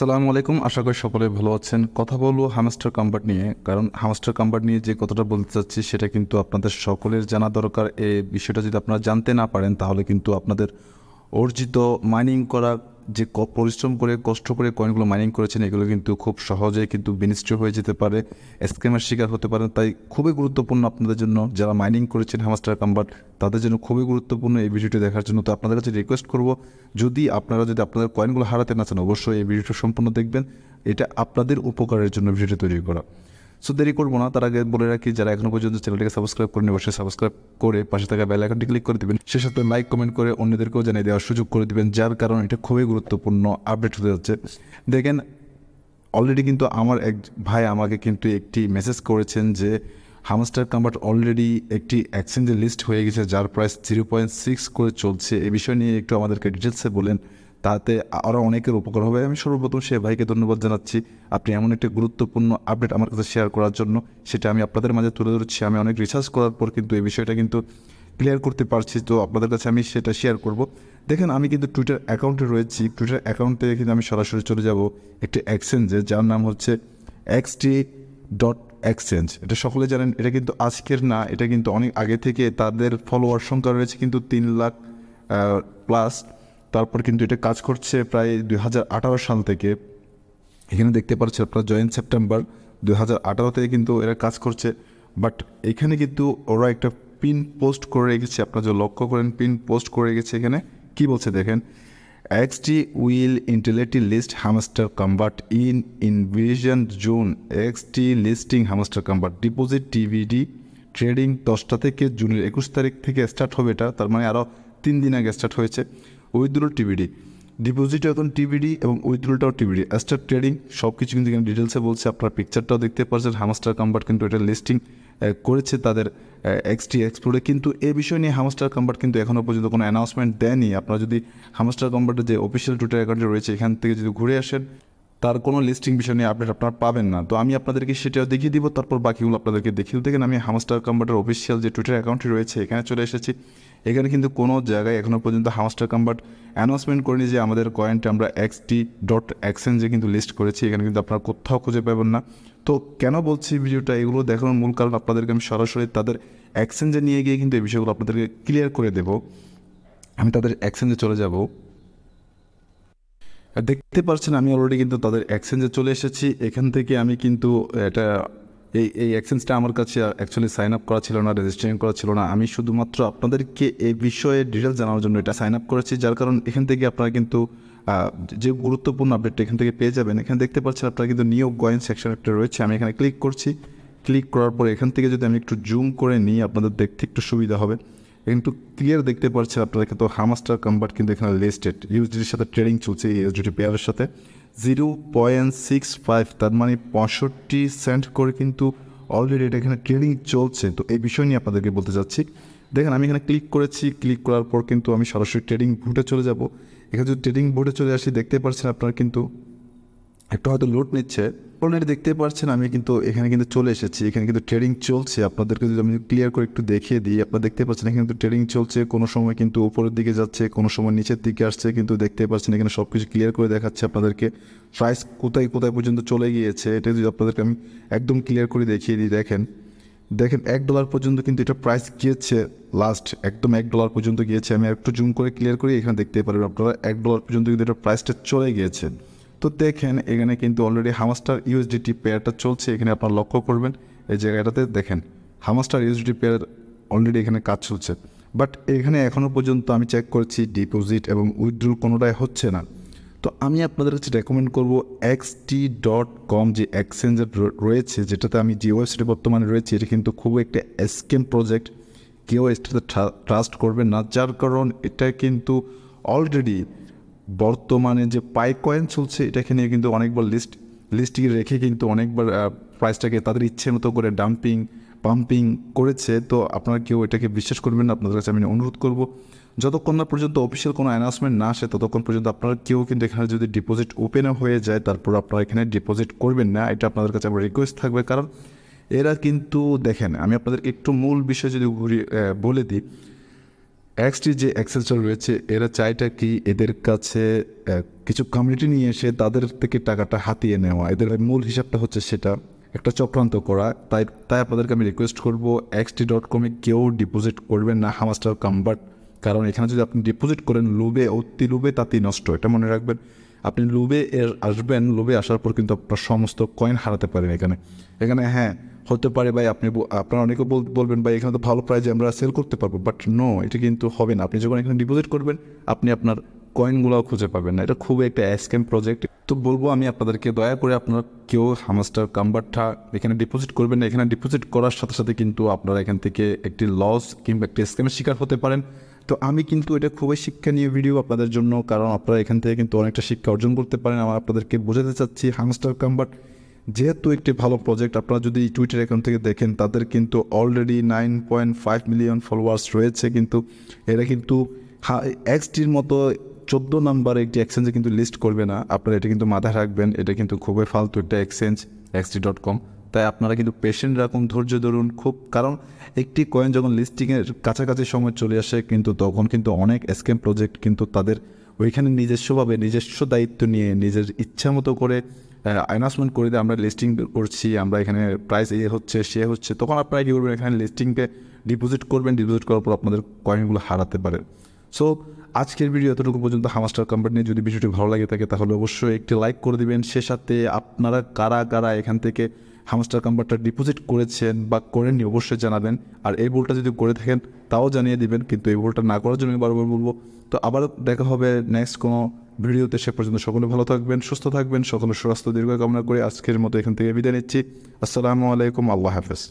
আসসালামু আলাইকুম। আশা করি সকলে ভালো আছেন। কথা বলবো হ্যামস্টার কম্বাট নিয়ে, কারণ হ্যামস্টার কম্বাট নিয়ে যে কথাটা বলতে চাচ্ছি সেটা কিন্তু আপনাদের সকলের জানা দরকার। এই বিষয়টা যদি আপনারা জানতে না পারেন তাহলে কিন্তু আপনাদের অর্জিত মাইনিং করা যে পরিশ্রম করে কষ্ট করে কয়েনগুলো মাইনিং করেছেন এগুলো কিন্তু খুব সহজেই কিন্তু বিনষ্ট হয়ে যেতে পারে, স্ক্যামের শিকার হতে পারেন। তাই খুবই গুরুত্বপূর্ণ আপনাদের জন্য, যারা মাইনিং করেছেন হ্যামস্টার কম্বাট তাদের জন্য খুবই গুরুত্বপূর্ণ এই ভিডিওটি দেখার জন্য। তো আপনাদের কাছে রিকোয়েস্ট করব, যদি আপনাদের কয়েনগুলো হারাতে না চান অবশ্যই এই ভিডিওটা সম্পূর্ণ দেখবেন। এটা আপনাদের উপকারের জন্য ভিডিওটি তৈরি করা। সো দেরি করবো না, তার আগে বলে রাখি, যারা এখনো পর্যন্ত চ্যানেলটিকে সাবস্ক্রাইব করেন অবশ্যই সাবস্ক্রাইব করে পাশে থাকা বেল আইকনটি ক্লিক করে দেবেন। সে সাথে লাইক কমেন্ট করে অন্যদেরকেও জানিয়ে দেওয়ার সুযোগ করে দেবেন, যার কারণ এটা খুবই গুরুত্বপূর্ণ আপডেট হতে যাচ্ছে। দেখেন, অলরেডি কিন্তু আমার এক ভাই আমাকে কিন্তু একটি মেসেজ করেছেন যে হ্যামস্টার কম্বাট অলরেডি একটি এক্সচেঞ্জে লিস্ট হয়ে গেছে, যার প্রাইস 0.6 করে চলছে। এই বিষয় নিয়ে একটু আমাদেরকে ডিটেলসে বলেন, তাতে আরও অনেকের উপকার হবে। আমি সর্বপ্রথম সে ভাইকে ধন্যবাদ জানাচ্ছি, আপনি এমন একটি গুরুত্বপূর্ণ আপডেট আমার কাছে শেয়ার করার জন্য। সেটা আমি আপনাদের মাঝে তুলে ধরছি। আমি অনেক রিসার্চ করার পর কিন্তু এই বিষয়টা কিন্তু ক্লিয়ার করতে পারছি, তো আপনাদের কাছে আমি সেটা শেয়ার করব। দেখেন, আমি কিন্তু টুইটার অ্যাকাউন্টে রয়েছি। টুইটার অ্যাকাউন্টে কিন্তু আমি সরাসরি চলে যাব একটি এক্সচেঞ্জে, যার নাম হচ্ছে XT.Exchange। এটা সকলে জানেন, এটা কিন্তু আজকের না, এটা কিন্তু অনেক আগে থেকে তাদের ফলোয়ার সংখ্যা রয়েছে কিন্তু 3 লাখ প্লাস। তারপর কিন্তু এটা কাজ করছে প্রায় 2018 সাল থেকে। এখানে দেখতে পাচ্ছেন আপনারা জয়েন সেপ্টেম্বর 2018 থেকে কিন্তু এরা কাজ করছে। বাট এখানে কিন্তু ওরা একটা পিন পোস্ট করে রেখেছে, আপনারা যে লক্ষ্য করেন পিন পোস্ট করে রেখেছে। এখানে কি বলছে দেখেন, XT will intellectually list hamster combat in Invasion June. XT listing hamster combat deposit TVD trading 10টা থেকে জুনের 21 তারিখ থেকে স্টার্ট হবে। এটা তার মানে আরও 3 দিন আগে স্টার্ট হয়েছে। উইথড্রল টিভিডি, ডিপোজিটও এখন টিভিডি এবং উইথড্রলটাও টিভিডি। স্টার্ট ট্রেডিং সব কিছু কিন্তু এখানে ডিটেলসে বলছে। আপনার পিকচারটাও দেখতে পাচ্ছেন, হ্যামস্টার কম্বাট কিন্তু এটা লিস্টিং করেছে তাদের XT এক্সপ্লোরে। কিন্তু এই বিষয় নিয়ে হ্যামস্টার কম্বাট কিন্তু এখনও পর্যন্ত কোনো অ্যানাউন্সমেন্ট দেয়নি। আপনারা যদি হ্যামস্টার কম্বাটের যে অফিসিয়াল টুইটার অ্যাকাউন্টে রয়েছে এখান থেকে যদি ঘুরে আসেন, তার কোনো লিস্টিং বিষয় নিয়ে আপডেট আপনারা পাবেন না। তো আমি আপনাদেরকে সেটাও দেখিয়ে দিব, তারপর বাকিগুলো আপনাদেরকে দেখিয়ে দেখেন। আমি হ্যামস্টার কম্বাটের অফিসিয়াল যে টুইটার অ্যাকাউন্টটি রয়েছে এখানে চলে এসেছি। এখানে কিন্তু কোনো জায়গায় এখনও পর্যন্ত হ্যামস্টার কম্বাট অ্যানাউন্সমেন্ট করেনি যে আমাদের কয়েনটা আমরা XT.Exchange কিন্তু লিস্ট করেছি। এখানে কিন্তু আপনারা কোথাও খুঁজে পাবেন না। তো কেন বলছি ভিডিওটা, এগুলো দেখানোর মূল কারণ আপনাদেরকে আমি সরাসরি তাদের এক্সচেঞ্জে নিয়ে গিয়ে কিন্তু এই বিষয়গুলো আপনাদেরকে ক্লিয়ার করে দেব। আমি তাদের এক্সচেঞ্জে চলে যাব। দেখতে পাচ্ছেন আমি অলরেডি কিন্তু তাদের এক্সচেঞ্জে চলে এসেছি। এখান থেকে আমি কিন্তু এটা এই এক্সচেঞ্জটা আমার কাছে অ্যাকচুয়ালি সাইন আপ করা ছিল না, রেজিস্ট্রেশন করা ছিল না। আমি শুধুমাত্র আপনাদেরকে এই বিষয়ে ডিটেলস জানানোর জন্য এটা সাইন আপ করেছি, যার কারণ এখান থেকে আপনারা কিন্তু যে গুরুত্বপূর্ণ আপডেটটা এখান থেকে পেয়ে যাবেন। এখানে দেখতে পাচ্ছেন আপনারা কিন্তু নিউ কয়েন সেকশন একটা রয়েছে। আমি এখানে ক্লিক করছি। ক্লিক করার পর এখান থেকে যদি আমি একটু জুম করে নিই আপনাদের দেখতে একটু সুবিধা হবে। কিন্তু ক্লিয়ার দেখতে পাচ্ছেন আপনারা কিন্তু হ্যামস্টার কম্বাট কিন্তু এখানে লিস্টেড ইউএসডির সাথে ট্রেডিং চলছে। এই ইউএসডি পেয়ারের সাথে 0.65, তার মানে 65 সেন্ট করে কিন্তু অলরেডি এটা এখানে ট্রেডিং চলছে। তো এই বিষয় নিয়ে আপনাদেরকে বলতে চাচ্ছি। দেখেন, আমি এখানে ক্লিক করেছি। ক্লিক করার পর কিন্তু আমি সরাসরি ট্রেডিং বুটে চলে যাব। এখানে যদি ট্রেডিং বুটে চলে আসি দেখতে পাচ্ছেন আপনারা কিন্তু একটু হয়তো লোড নিচ্ছে। অলরেডি দেখতে পাচ্ছেন আমি কিন্তু এখানে কিন্তু চলে এসেছি। এখানে কিন্তু ট্রেডিং চলছে। আপনাদেরকে যদি আমি ক্লিয়ার করে একটু দেখিয়ে দিই, আপনারা দেখতে পাচ্ছেন এখানে কিন্তু ট্রেডিং চলছে। কোনো সময় কিন্তু উপরের দিকে যাচ্ছে, কোনো সময় নিচের দিকে আসছে, কিন্তু দেখতে পাচ্ছেন এখানে সব কিছু ক্লিয়ার করে দেখাচ্ছে আপনাদেরকে। প্রাইস কোথায় কোথায় পর্যন্ত চলে গিয়েছে এটা যদি আপনাদেরকে আমি একদম ক্লিয়ার করে দেখিয়ে দিই। দেখেন $1 পর্যন্ত কিন্তু এটা প্রাইস গিয়েছে, লাস্ট একদম $1 পর্যন্ত গিয়েছে। আমি একটু জুম করে ক্লিয়ার করি, এখানে দেখতে পারবেন আপনারা $1 পর্যন্ত কিন্তু এটা প্রাইসটা চলে গিয়েছে। তো দেখেন এখানে কিন্তু অলরেডি হ্যামস্টার ইউএসডিটি পেয়ারটা চলছে। এখানে আপনারা লক্ষ্য করবেন এই জায়গাটাতে দেখেন হ্যামস্টার ইউএসডিটি পেয়ার অলরেডি এখানে কাজ চলছে। বাট এখানে এখনও পর্যন্ত আমি চেক করেছি ডিপোজিট এবং উইথড্রল কোনোটাই হচ্ছে না। তো আমি আপনাদের কাছে রেকমেন্ড করবো XT.com যে এক্সচেঞ্জার রয়েছে, যেটাতে আমি যে ওয়েবসাইটে বর্তমানে রয়েছে, এটা কিন্তু খুব একটা স্ক্যাম প্রজেক্ট। কেউ এটাতে ট্রাস্ট করবেন না, যার কারণ এটা কিন্তু অলরেডি বর্তমানে যে পাই কয়েন চলছে এটাকে নিয়ে কিন্তু অনেকবার লিস্টিং রেখে কিন্তু অনেকবার প্রাইসটাকে তাদের ইচ্ছে মতো করে পাম্পিং করেছে। তো আপনারা কেউ এটাকে বিশ্বাস করবেন না। আপনাদের কাছে আমি অনুরোধ করব, যতক্ষণ না পর্যন্ত অফিসিয়াল কোনো অ্যানাউন্সমেন্ট না আসে ততক্ষণ পর্যন্ত আপনারা কেউ কিন্তু এখানে যদি ডিপোজিট ওপেনও হয়ে যায় তারপর আপনারা এখানে ডিপোজিট করবেন না। এটা আপনাদের কাছে আমার রিকোয়েস্ট থাকবে। কারণ এরা কিন্তু দেখেন, আমি আপনাদেরকে একটু মূল বিষয় যদি বলে দিই, এক্সটি যে এক্সেসটা রয়েছে এরা চাইটা কি এদের কাছে কিছু কমিউনিটি নিয়ে এসে তাদের থেকে টাকাটা হাতিয়ে নেওয়া, এদের মূল হিসাবটা হচ্ছে সেটা একটা চক্রান্ত করা। তাই তাই আপনাদেরকে আমি রিকোয়েস্ট করবো XT.com-এ কেউ ডিপোজিট করবেন না হামাস্টার কনভার্ট, কারণ এখানে যদি আপনি ডিপোজিট করেন লোভে, অতি লোভে তাতেই নষ্ট, এটা মনে রাখবেন। আপনি লোভে আসবেন, লোভে আসার পর কিন্তু আপনার সমস্ত কয়েন হারাতে পারেন। এখানে হ্যাঁ হতে পারে ভাই, আপনারা অনেকে বলবেন ভাই এখানে তো ভালো প্রাইজে আমরা সেল করতে পারবো, বাট নো, এটা কিন্তু হবে না। আপনি যখন এখানে ডিপোজিট করবেন আপনি আপনার কয়েনগুলোও খুঁজে পাবেন না, এটা খুবই একটা স্ক্যাম প্রজেক্ট। তো বলবো আমি আপনাদেরকে, দয়া করে আপনারা কেউ হামাস্টার কনভার্টটা এখানে ডিপোজিট করবেন না। এখানে ডিপোজিট করার সাথে সাথে কিন্তু আপনারা এখান থেকে একটি লস কিংবা একটি স্ক্যামের শিকার হতে পারেন। তো আমি কিন্তু এটা খুবই শিক্ষণীয় ভিডিও আপনাদের জন্য, কারণ আপনারা এখান থেকে কিন্তু অনেকটা শিক্ষা অর্জন করতে পারেন। আমার আপনাদেরকে বোঝাতে চাচ্ছি হামস্টার কনভার্ট যেহেতু একটি ভালো প্রজেক্ট, আপনারা যদি টুইটার অ্যাকাউন্ট থেকে দেখেন তাদের কিন্তু অলরেডি 9.5 মিলিয়ন ফলোয়ার্স রয়েছে, কিন্তু এরা কিন্তু XTর মতো 14 নাম্বার একটি এক্সচেঞ্জে কিন্তু লিস্ট করবে না। আপনারা এটা কিন্তু মাথায় রাখবেন, এটা কিন্তু খুবই ফালতু একটা এক্সচেঞ্জ XT.com। তাই আপনারা কিন্তু পেশেন্ট রাখুন, ধৈর্য ধরুন খুব, কারণ একটি কয়েন যখন লিস্টিংয়ের কাছাকাছি সময় চলে আসে কিন্তু তখন কিন্তু অনেক স্ক্যাম প্রজেক্ট কিন্তু তাদের ওইখানে নিজস্বভাবে নিজস্ব দায়িত্ব নিয়ে নিজের ইচ্ছা মতো করে অ্যানাউন্সমেন্ট করে দিয়ে আমরা লিস্টিং করছি, আমরা এখানে প্রাইস হচ্ছে সে হচ্ছে, তখন আপনারা কী করবেন, এখানে লিস্টিংকে ডিপোজিট করবেন, ডিপোজিট করার পর আপনাদের কয়েনগুলো হারাতে পারেন। সো আজকের ভিডিও এতটুকু পর্যন্ত হামাস্টার কনভার্ট নিয়ে। যদি ভিডিওটি ভালো লাগে থাকে তাহলে অবশ্যই একটি লাইক করে দিবেন। সে সাথে আপনারা কারা কারা এখান থেকে হামাস্টার কনভার্টটা ডিপোজিট করেছেন বা করেননি অবশ্যই জানাবেন। আর এই ভুলটা যদি করে থাকেন তাও জানিয়ে দিবেন, কিন্তু এই ভুলটা না করার জন্য আমি বারবার বলবো। তো আবার দেখা হবে নেক্সট কোনো ভিডিওতে, সে পর্যন্ত সকলে ভালো থাকবেন, সুস্থ থাকবেন, সকলের সুস্বাস্থ্য দীর্ঘ কামনা করে আজকের মতো এখান থেকে বিদায় নিচ্ছি। আসসালামু আলাইকুম, আল্লাহ হাফেজ।